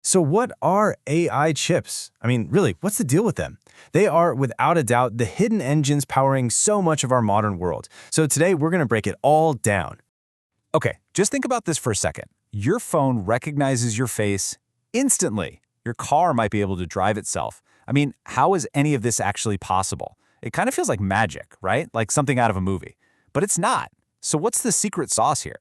So what are AI chips? I mean, really, what's the deal with them? They are, without a doubt, the hidden engines powering so much of our modern world. So today, we're going to break it all down. Okay, just think about this for a second. Your phone recognizes your face instantly. Your car might be able to drive itself. I mean, how is any of this actually possible? It kind of feels like magic, right? Like something out of a movie. But it's not. So what's the secret sauce here?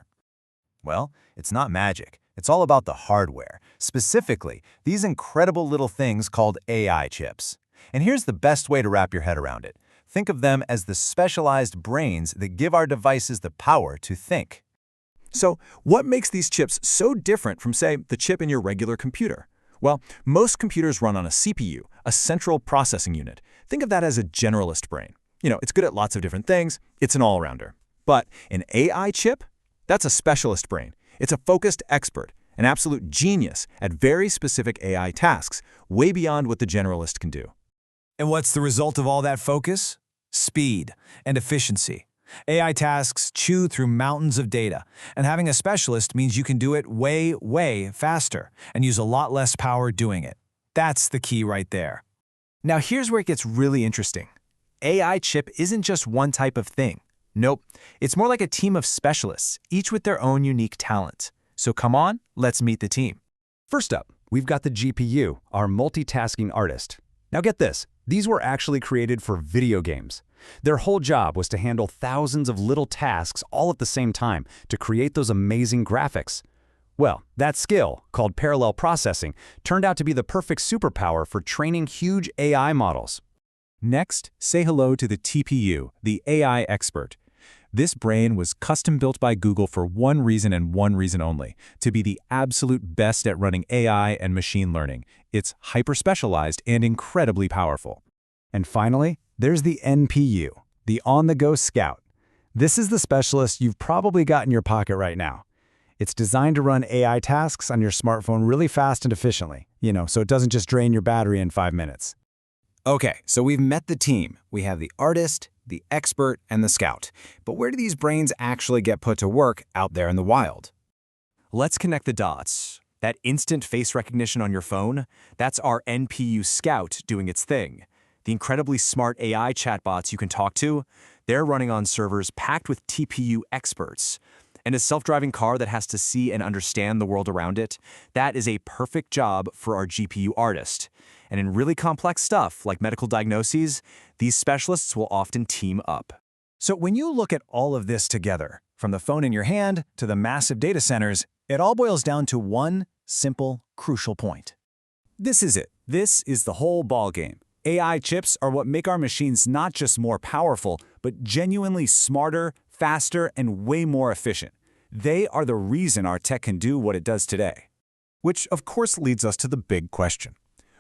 Well, it's not magic. It's all about the hardware, specifically these incredible little things called AI chips. And here's the best way to wrap your head around it. Think of them as the specialized brains that give our devices the power to think. So, what makes these chips so different from, say, the chip in your regular computer? Well, most computers run on a CPU, a central processing unit. Think of that as a generalist brain. It's good at lots of different things. It's an all-rounder. But an AI chip? That's a specialist brain. It's a focused expert, an absolute genius at very specific AI tasks, way beyond what the generalist can do. And what's the result of all that focus? Speed and efficiency. AI tasks chew through mountains of data, and having a specialist means you can do it way, way faster and use a lot less power doing it. That's the key right there. Now here's where it gets really interesting. AI chip isn't just one type of thing. Nope, it's more like a team of specialists, each with their own unique talent. So come on, let's meet the team. First up, we've got the GPU, our multitasking artist. Now get this, these were actually created for video games. Their whole job was to handle thousands of little tasks all at the same time to create those amazing graphics. Well, that skill, called parallel processing, turned out to be the perfect superpower for training huge AI models. Next, say hello to the TPU, the AI expert. This brain was custom-built by Google for one reason and one reason only, to be the absolute best at running AI and machine learning. It's hyper-specialized and incredibly powerful. And finally, there's the NPU, the on-the-go scout. This is the specialist you've probably got in your pocket right now. It's designed to run AI tasks on your smartphone really fast and efficiently, so it doesn't just drain your battery in 5 minutes. Okay, so we've met the team. We have the artist, the expert, and the scout. But where do these brains actually get put to work out there in the wild? Let's connect the dots. That instant face recognition on your phone, that's our NPU Scout doing its thing. The incredibly smart AI chatbots you can talk to, they're running on servers packed with TPU experts. And a self-driving car that has to see and understand the world around it, that is a perfect job for our GPU artist. And in really complex stuff, like medical diagnoses, these specialists will often team up. So when you look at all of this together, from the phone in your hand to the massive data centers, it all boils down to one simple, crucial point. This is it. This is the whole ballgame. AI chips are what make our machines not just more powerful, but genuinely smarter, faster, and way more efficient. They are the reason our tech can do what it does today. Which, of course, leads us to the big question.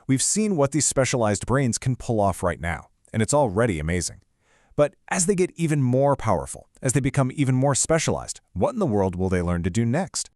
We've seen what these specialized brains can pull off right now, and it's already amazing. But as they get even more powerful, as they become even more specialized, what in the world will they learn to do next?